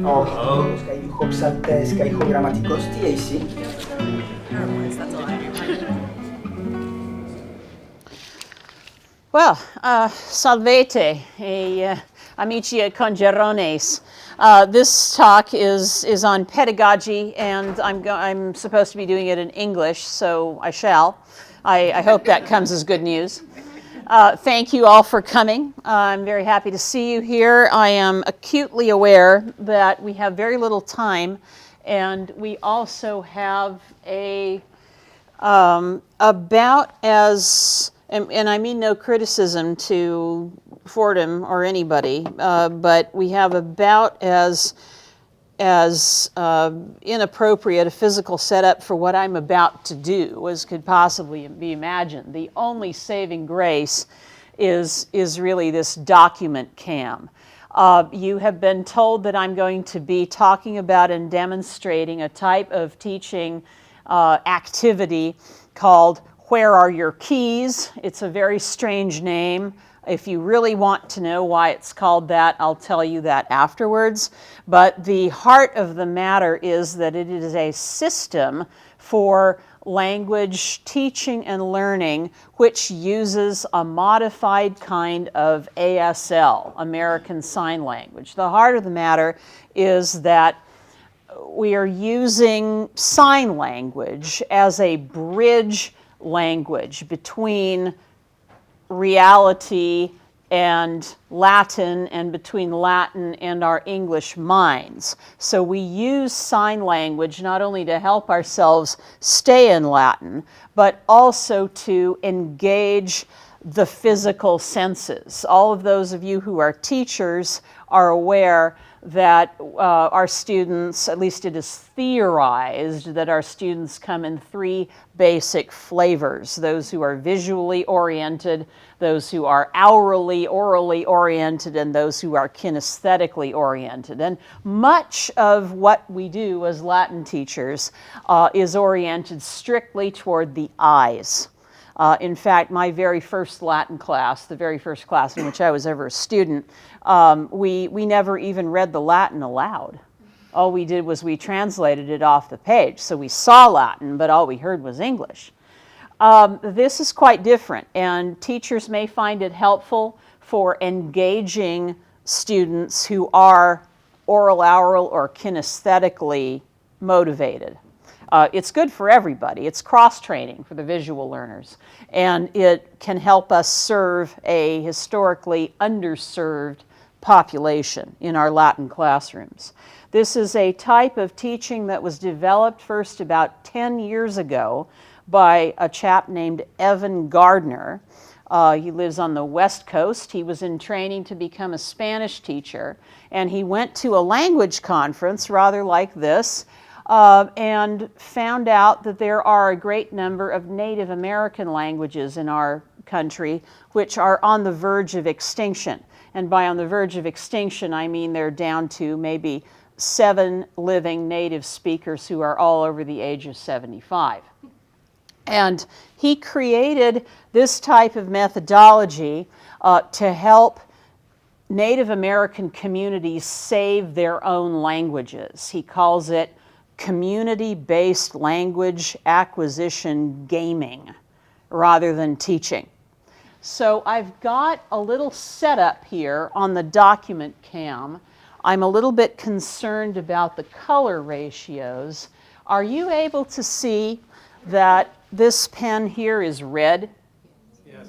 Όχι, είχο ψαλτές και είχο γραμματικός, τι εσύ? Well, salvete, amici e congerones. This talk is on pedagogy, and I'm supposed to be doing it in English, so I shall. I hope that comes as good news. Thank you all for coming. I'm very happy to see you here. I am acutely aware that we have very little time, and we also have about as, and I mean no criticism to Fordham or anybody, but we have about as inappropriate a physical setup for what I'm about to do as could possibly be imagined. The only saving grace is really this document cam. You have been told that I'm going to be talking about and demonstrating a type of teaching activity called Where Are Your Keys? It's a very strange name. If you really want to know why it's called that, I'll tell you that afterwards. But the heart of the matter is that it is a system for language teaching and learning which uses a modified kind of ASL, American Sign Language. The heart of the matter is that we are using sign language as a bridge language between reality and Latin, and between Latin and our English minds. So we use sign language not only to help ourselves stay in Latin, but also to engage the physical senses. All of those of you who are teachers are aware that our students, at least it is theorized, that our students come in three basic flavors: those who are visually oriented, those who are orally oriented, and those who are kinesthetically oriented. And much of what we do as Latin teachers is oriented strictly toward the eyes. In fact, my very first Latin class, the very first class in which I was ever a student, we never even read the Latin aloud. All we did was we translated it off the page. So we saw Latin, but all we heard was English. This is quite different, and teachers may find it helpful for engaging students who are oral or kinesthetically motivated. It's good for everybody. It's cross-training for the visual learners, and it can help us serve a historically underserved population in our Latin classrooms. This is a type of teaching that was developed first about 10 years ago by a chap named Evan Gardner. He lives on the West Coast. He was in training to become a Spanish teacher, and he went to a language conference rather like this, and found out that there are a great number of Native American languages in our country which are on the verge of extinction. And by on the verge of extinction, I mean they're down to maybe 7 living native speakers who are all over the age of 75. And he created this type of methodology to help Native American communities save their own languages. He calls it community-based language acquisition gaming rather than teaching. So I've got a little setup here on the document cam. I'm a little bit concerned about the color ratios. Are you able to see that this pen here is red? Yes.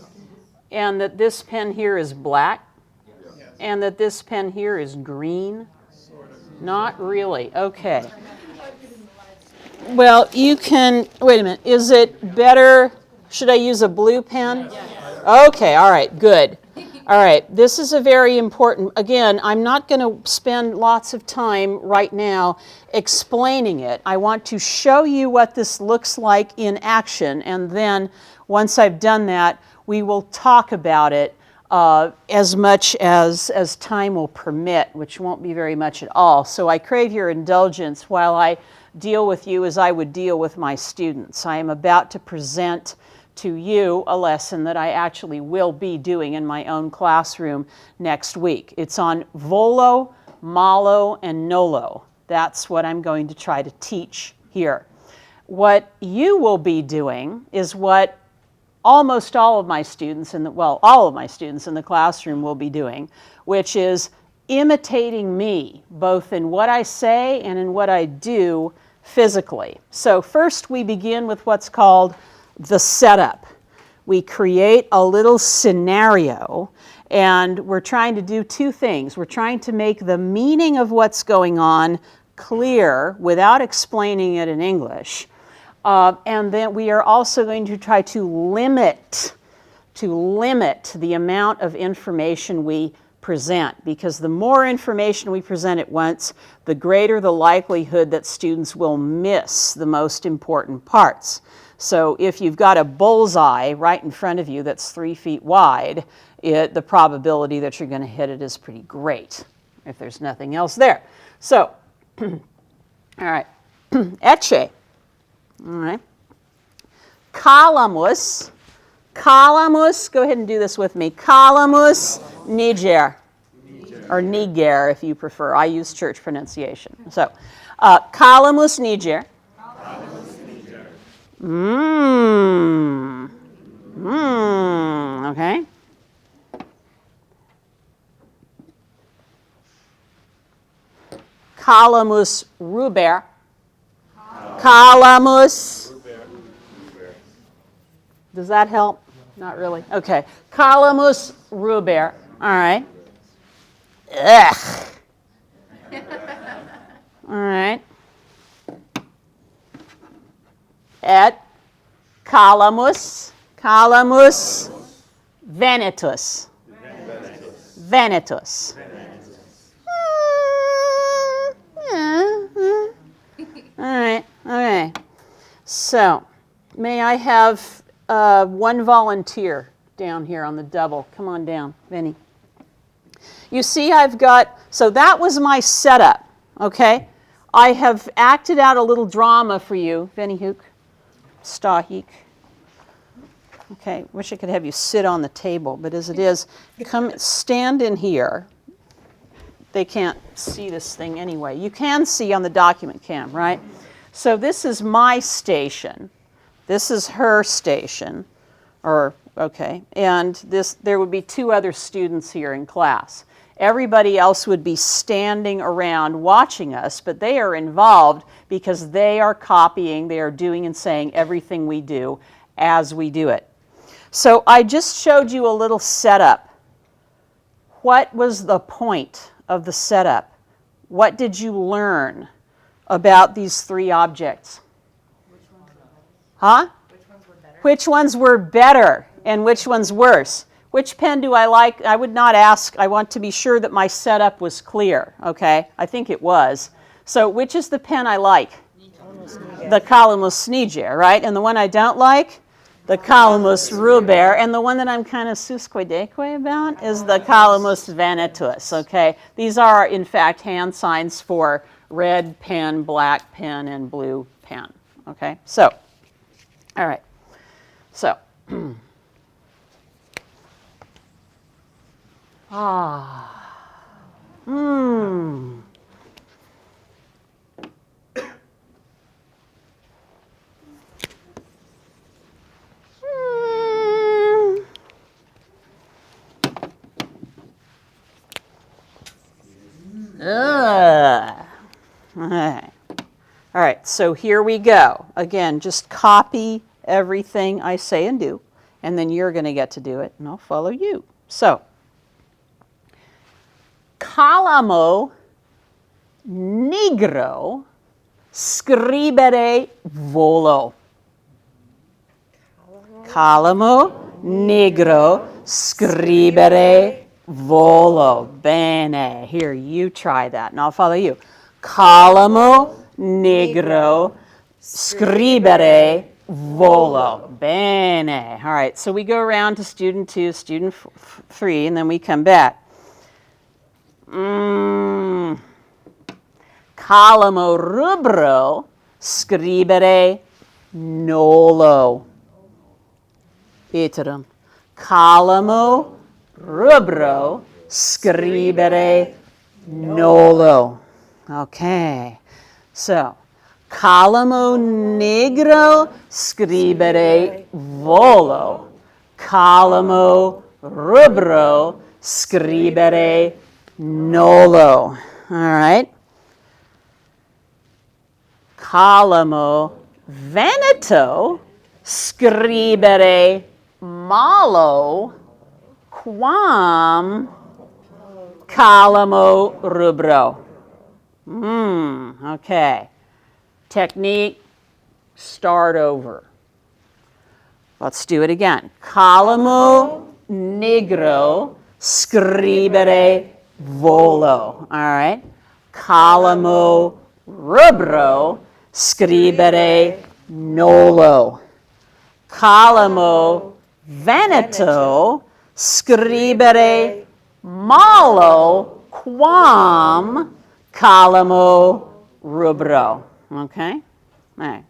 And that this pen here is black? Yes. And that this pen here is green? Sort of. Not really. Okay. Well, you can, wait a minute, is it better, should I use a blue pen? Yes. Okay, all right, good. All right, this is a very important, again, I'm not going to spend lots of time right now explaining it. I want to show you what this looks like in action, and then once I've done that, we will talk about it as much as time will permit, which won't be very much at all. So I crave your indulgence while I deal with you as I would deal with my students. I am about to present to you a lesson that I actually will be doing in my own classroom next week. It's on volo malo and nolo. That's what I'm going to try to teach here. What you will be doing is what almost all of my students all of my students in the classroom will be doing, which is imitating me, both in what I say and in what I do physically. So first we begin with what's called the setup. We create a little scenario, and we're trying to do two things. We're trying to make the meaning of what's going on clear without explaining it in English. And then we are also going to try to limit the amount of information we present, because the more information we present at once, the greater the likelihood that students will miss the most important parts. So if you've got a bullseye right in front of you that's 3 feet wide, the probability that you're going to hit it is pretty great if there's nothing else there. So, all right, ecce. All right. Calamus, go ahead and do this with me. Calamus niger, or niger if you prefer. I use church pronunciation. So, calamus niger. Okay. Calamus ruber. Calamus. Does that help? Not really. Okay. Calamus ruber. All right. Ugh. All right. Et calamus venetus. Venetus. All right, okay. So, may I have one volunteer down here on the double? Come on down, Vinny. You see so that was my setup, okay? I have acted out a little drama for you. Vinny Hook, Stahik. Okay, wish I could have you sit on the table, but as it is, come stand in here. They can't see this thing anyway. You can see on the document cam, right? So this is my station. This is her station. And there would be 2 other students here in class. Everybody else would be standing around watching us, but they are involved because they are copying, they are doing and saying everything we do as we do it. So I just showed you a little setup. What was the point of the setup? What did you learn about these 3 objects? Huh? Which ones were better and which ones worse? Which pen do I like? I would not ask. I want to be sure that my setup was clear, okay? I think it was. So which is the pen I like? The Calamus niger, right? And the one I don't like? The Calamus ruber. And the one that I'm kind of susquedeque about is the Calamus venetus, okay? These are, in fact, hand signs for red pen, black pen, and blue pen, okay? So, all right. So, All right, so here we go. Again, just copy everything I say and do, and then you're going to get to do it, and I'll follow you. So, calamo nigro scribere volo. Calamo nigro scribere volo. Bene. Here, you try that, and I'll follow you. Calamo nigro scribere volo. Bene. All right, so we go around to student 2, student 3, and then we come back. Calamo rubro scribere nolo. Iterum. Calamo rubro scribere nolo. Okay, so calamo negro scribere volo. Calamo rubro scribere nolo. All right. Calamo veneto scribere malo quam calamo rubro. Okay. Technique, start over. Let's do it again. Calamo negro scribere volo. All right. Calamo rubro scribere nolo. Calamo veneto scribere malo quam calamo rubro. Okay? All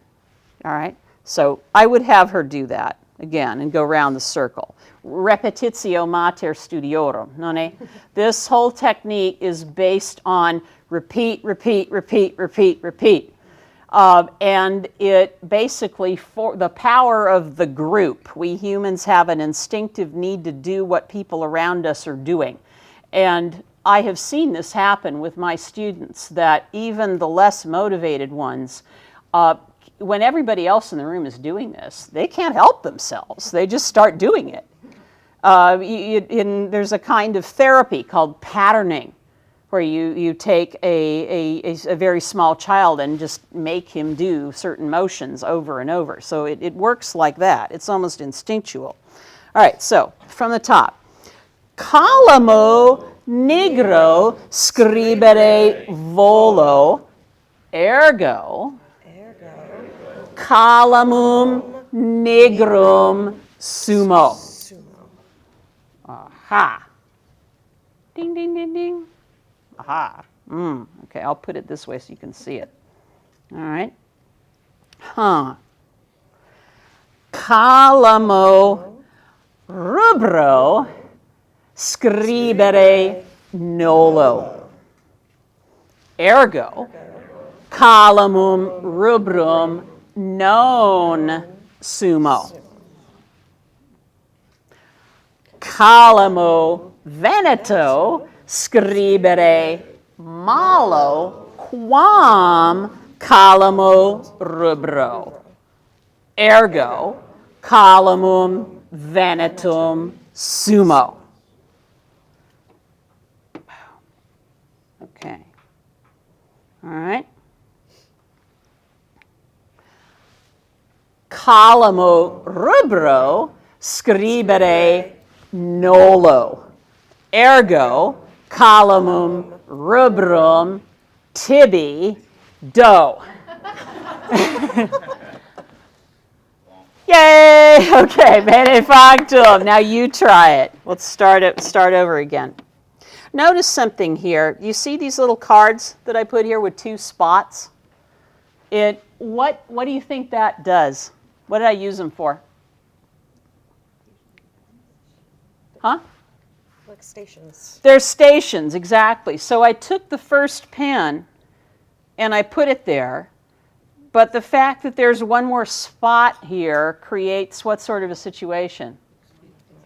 right. So I would have her do that again and go around the circle. Repetitio mater studiorum. Non This whole technique is based on repeat, repeat, repeat, repeat, repeat. And it basically, for the power of the group, we humans have an instinctive need to do what people around us are doing. And I have seen this happen with my students, that even the less motivated ones, when everybody else in the room is doing this, they can't help themselves. They just start doing it. There's a kind of therapy called patterning, where you take a very small child and just make him do certain motions over and over. So it works like that. It's almost instinctual. All right, so from the top. Calamo negro scribere volo, ergo calamum negrum sumo. Aha. Ding, ding, ding, ding. Aha. Okay, I'll put it this way so you can see it. All right. Calamo rubro scribere nolo. Ergo calamum rubrum non sumo. Calamo veneto scribere malo quam calamo rubro. Ergo calamum venetum sumo. Okay. All right. Calamo rubro scribere nolo. Ergo calamum rubrum tibi do. Yay! Okay, bene factum. Now you try it. Let's start over again. Notice something here. You see these little cards that I put here with two spots? What do you think that does? What did I use them for? Huh? Like stations. They're stations, exactly. So I took the first pen and I put it there, but the fact that there's one more spot here creates what sort of a situation?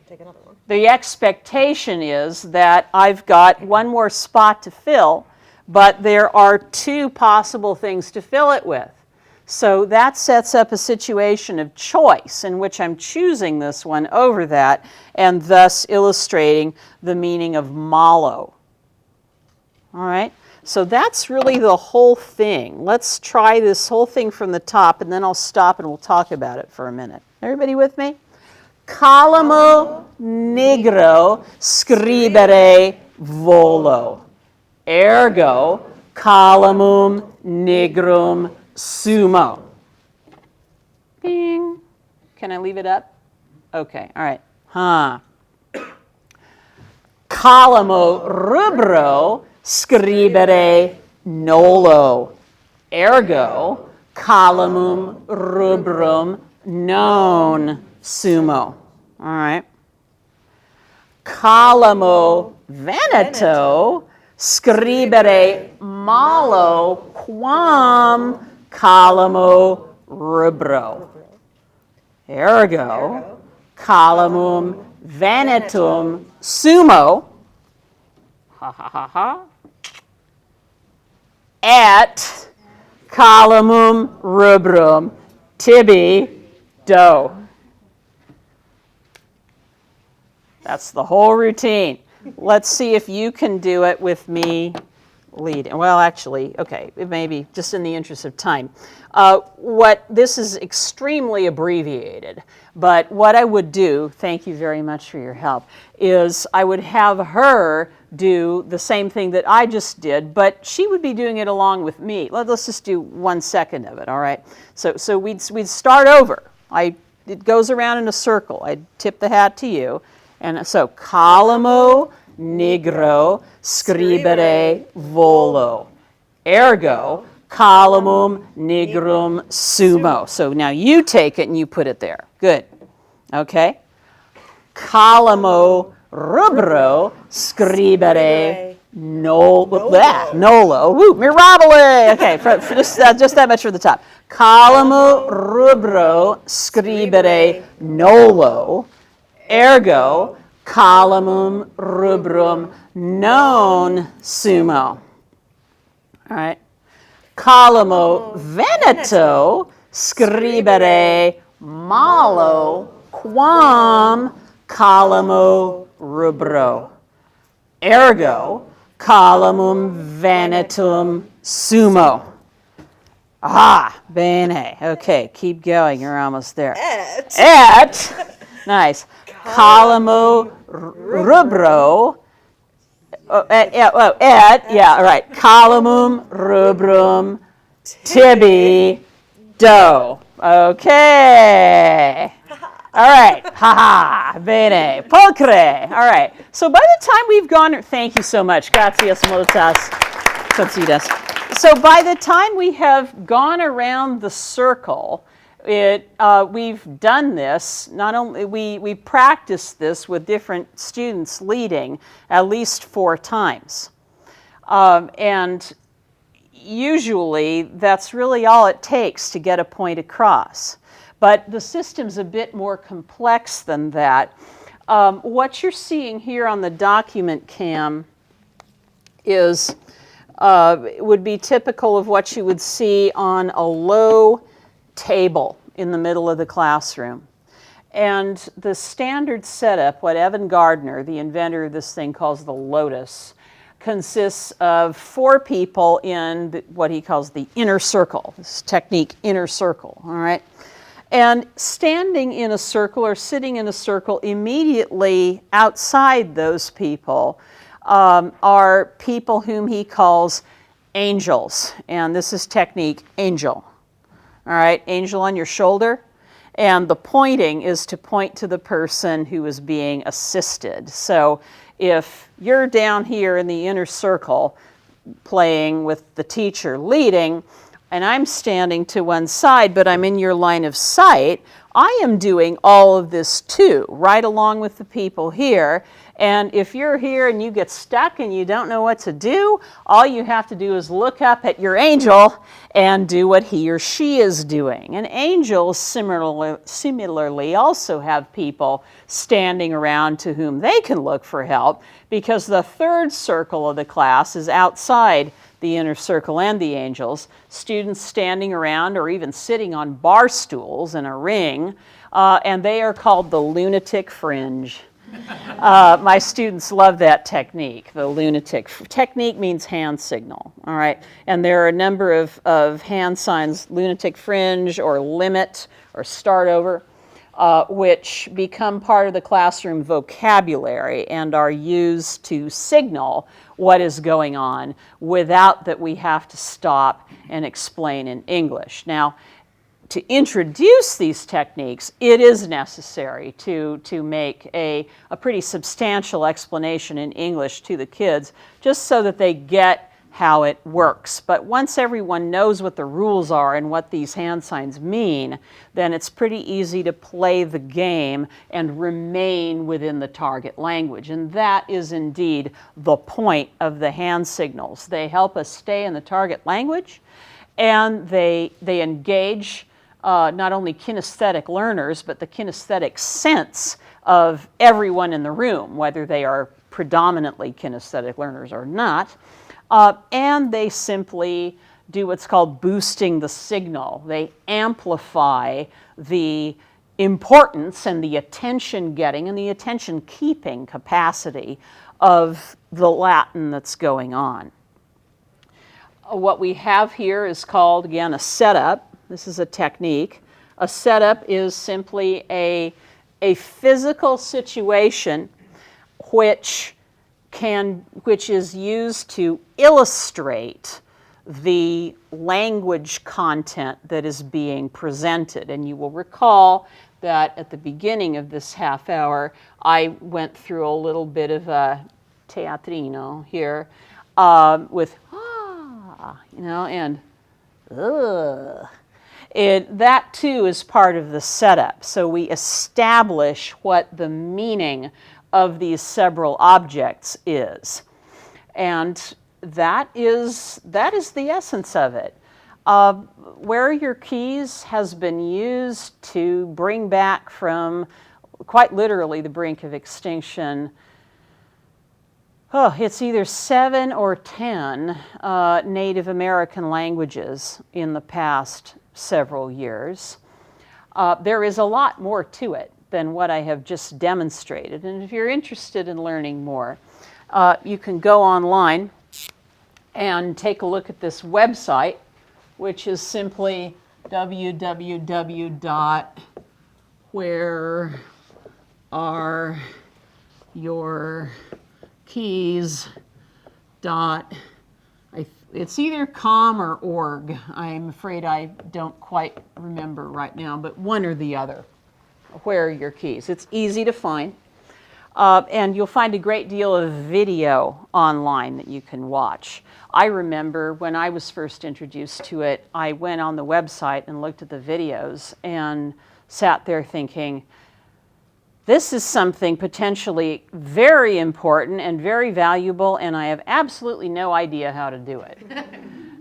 Take another one. The expectation is that I've got one more spot to fill, but there are two possible things to fill it with. So that sets up a situation of choice in which I'm choosing this one over that, and thus illustrating the meaning of malo. All right? So that's really the whole thing. Let's try this whole thing from the top, and then I'll stop and we'll talk about it for a minute. Everybody with me? Calamo negro scribere volo. Ergo calamum negrum sumo. Bing. Can I leave it up? Okay, all right. Calamo rubro scribere nolo. Ergo calamum rubrum non sumo. All right. Calamo veneto scribere malo quam calamo rubro. Ergo, calamum venetum sumo, ha ha ha ha, et calamum rubrum tibi do. That's the whole routine. Let's see if you can do it with me leading. Well, actually, okay, maybe just in the interest of time. This is extremely abbreviated, but what I would do, thank you very much for your help, is I would have her do the same thing that I just did, but she would be doing it along with me. Let's just do 1 second of it, all right? So we'd start over. It goes around in a circle. I'd tip the hat to you. And so, calamo nigro scribere volo. Ergo, calamum nigrum sumo. So now you take it and you put it there. Good. Okay? Calamo rubro scribere nolo. Woo, mirabile. Okay, for just that much for the top. Calamo rubro scribere nolo. Ergo, calamum rubrum non sumo. All right. Calamo veneto scribere malo quam calamo rubro. Ergo, calamum venetum sumo. Ah, bene. Okay, keep going. You're almost there. Et. Nice. Calamo rubro. Yeah, all right. Calamum rubrum tibi do. Okay. All right. Ha ha. Bene. Pulcre. All right. So by the time we've gone, thank you so much. Gracias moltas. So by the time we have gone around the circle, we've done this, not only, we practiced this with different students leading at least 4 times. And usually that's really all it takes to get a point across. But the system's a bit more complex than that. What you're seeing here on the document cam is, would be typical of what you would see on a low table in the middle of the classroom. And the standard setup, what Evan Gardner, the inventor of this thing, calls the lotus, consists of 4 people in what he calls the inner circle, this technique, inner circle, all right? And standing in a circle or sitting in a circle immediately outside those people are people whom he calls angels. And this is technique angel. All right, angel on your shoulder. And the pointing is to point to the person who is being assisted. So if you're down here in the inner circle playing with the teacher leading, and I'm standing to one side, but I'm in your line of sight, I am doing all of this too, right along with the people here. And if you're here and you get stuck and you don't know what to do, all you have to do is look up at your angel and do what he or she is doing. And angels similarly also have people standing around to whom they can look for help, because the 3rd circle of the class is outside the inner circle and the angels, students standing around or even sitting on bar stools in a ring, and they are called the lunatic fringe. My students love that technique. The lunatic technique means hand signal, all right? And there are a number of hand signs, lunatic fringe or limit or start over, which become part of the classroom vocabulary and are used to signal what is going on without that we have to stop and explain in English. Now, to introduce these techniques, it is necessary to make a pretty substantial explanation in English to the kids, just so that they get how it works. But once everyone knows what the rules are and what these hand signs mean, then it's pretty easy to play the game and remain within the target language. And that is indeed the point of the hand signals. They help us stay in the target language, and they engage not only kinesthetic learners, but the kinesthetic sense of everyone in the room, whether they are predominantly kinesthetic learners or not. And they simply do what's called boosting the signal. They amplify the importance and the attention getting and the attention keeping capacity of the Latin that's going on. What we have here is called, again, a setup. This is a technique. A setup is simply a physical situation which is used to illustrate the language content that is being presented. And you will recall that at the beginning of this half hour, I went through a little bit of a teatrino here with and that too is part of the setup. So we establish what the meaning of these several objects is. And that is the essence of it. Where are your keys has been used to bring back from, quite literally, the brink of extinction. It's either 7 or 10 Native American languages in the past several years. There is a lot more to it than what I have just demonstrated. And if you're interested in learning more, you can go online and take a look at this website, which is simply www.whereareyourkeys. It's either com or org. I'm afraid I don't quite remember right now, but one or the other. Where are your keys? It's easy to find. And you'll find a great deal of video online that you can watch. I remember when I was first introduced to it, I went on the website and looked at the videos and sat there thinking, this is something potentially very important and very valuable, and I have absolutely no idea how to do it.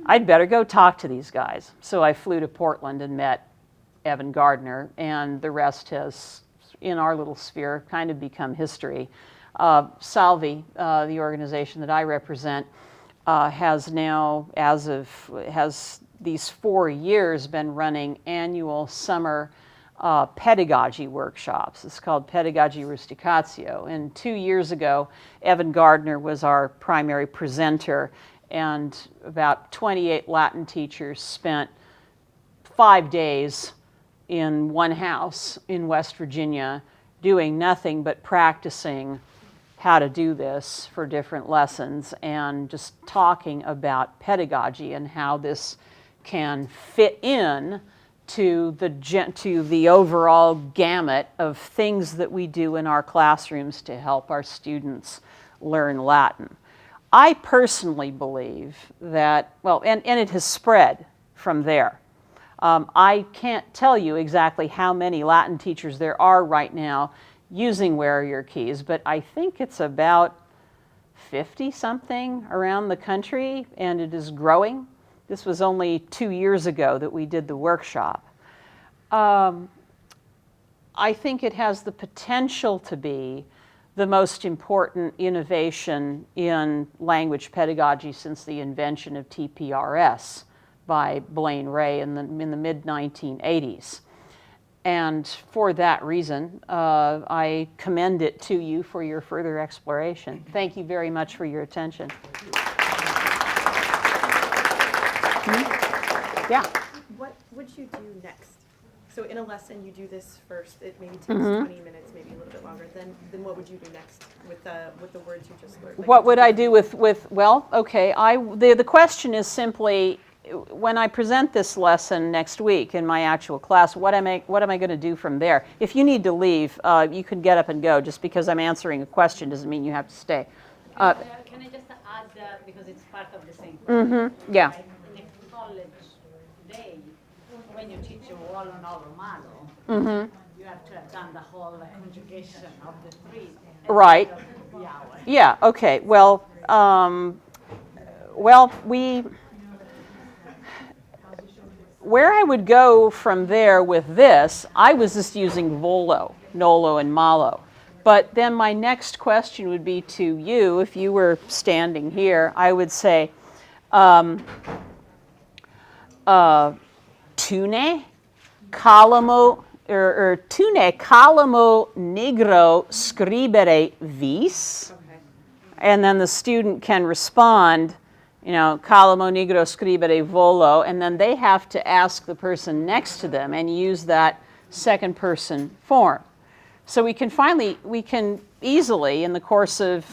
I'd better go talk to these guys. So I flew to Portland and met Evan Gardner, and the rest has, in our little sphere, kind of become history. Salvi, the organization that I represent, has now, has these 4 years been running annual summer pedagogy workshops. It's called Pedagogy Rusticatio. And 2 years ago, Evan Gardner was our primary presenter, and about 28 Latin teachers spent 5 days in one house in West Virginia doing nothing but practicing how to do this for different lessons and just talking about pedagogy and how this can fit in to the overall gamut of things that we do in our classrooms to help our students learn Latin. I personally believe that, well, and it has spread from there. I can't tell you exactly how many Latin teachers there are right now using Where Are Your Keys, but I think it's about 50-something around the country, and it is growing. This was only 2 years ago that we did the workshop. I think it has the potential to be the most important innovation in language pedagogy since the invention of TPRS by Blaine Ray in the mid-1980s. And for that reason, I commend it to you for your further exploration. Thank you very much for your attention. Yeah. What would you do next? So in a lesson, you do this first. It maybe takes 20 minutes, maybe a little bit longer. Then what would you do next with the words you just learned? Like, what would I do with well, okay. The question is simply, when I present this lesson next week in my actual class, what am I going to do from there? If you need to leave, you can get up and go. Just because I'm answering a question doesn't mean you have to stay. Can I just add because it's part of the same. Yeah. Like in the college today, when you teach Llewellyn or Romano, you have to have done the whole conjugation of the three. At Right. the end of the hour. Yeah, okay. Well, where I would go from there with this, I was just using volo, nolo, and malo. But then my next question would be to you, if you were standing here, I would say, tune, calamo, tune, calamo, negro, scribere vis. And then the student can respond, calamo, negro, scribere, volo, and then they have to ask the person next to them and use that second person form. So we can easily, in the course of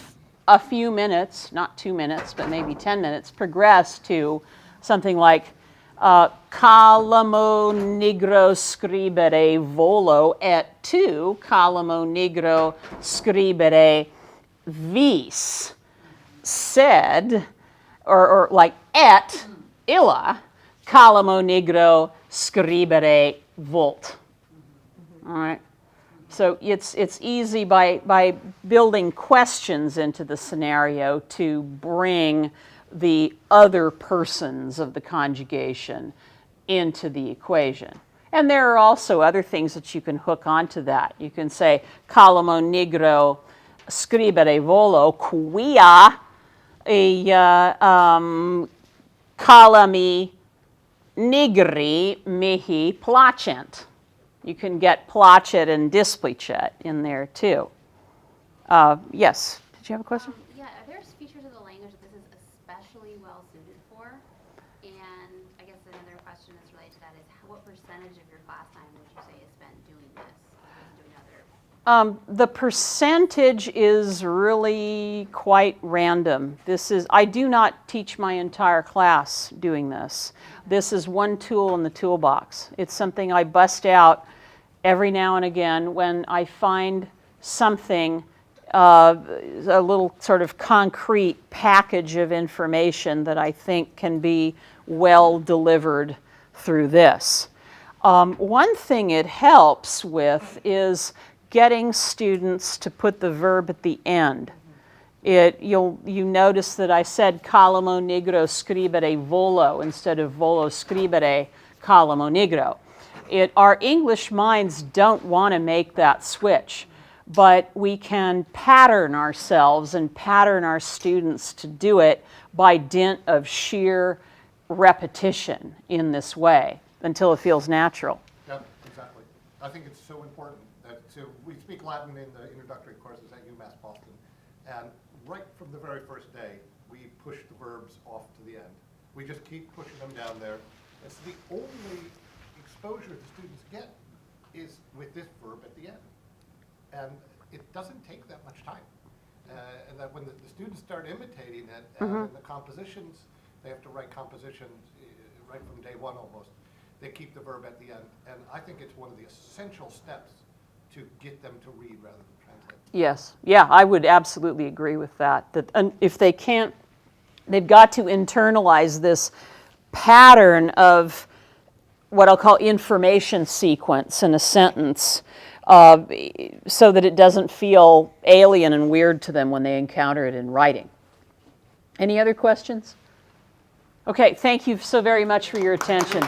a few minutes, not 2 minutes, but maybe 10 minutes, progress to something like calamo negro scribere volo et tu, calamo negro scribere vis, said, or like et illa, calamo negro scribere volt. All right. So it's easy by building questions into the scenario to bring the other persons of the conjugation into the equation. And there are also other things that you can hook onto that. You can say, calamo negro scribere volo quia calami nigri mihi placent. You can get placet and displicet in there too. Yes, did you have a question? Yeah, are there features of the language that this is especially well suited for? And I guess another question that's related to that is what percentage of your class time would you say is spent doing this versus doing other? The percentage is really quite random. I do not teach my entire class doing this. This is one tool in the toolbox. It's something I bust out every now and again when I find something, a little sort of concrete package of information that I think can be well delivered through this. One thing it helps with is getting students to put the verb at the end. You notice that I said calamo negro scribere volo instead of volo scribere calamo negro. Our English minds don't want to make that switch, but we can pattern ourselves and pattern our students to do it by dint of sheer repetition in this way until it feels natural. Yeah, exactly. I think it's so important that we speak Latin in the introductory courses at UMass Boston, and right from the very first day, we push the verbs off to the end. We just keep pushing them down there. It's the only exposure the students get is with this verb at the end. And it doesn't take that much time. And that when the students start imitating it, and the compositions, they have to write compositions right from day one almost. They keep the verb at the end. And I think it's one of the essential steps to get them to read rather than translate. Yes. Yeah, I would absolutely agree with that. That if they can't, they've got to internalize this pattern of what I'll call information sequence in a sentence so that it doesn't feel alien and weird to them when they encounter it in writing. Any other questions? Okay, thank you so very much for your attention.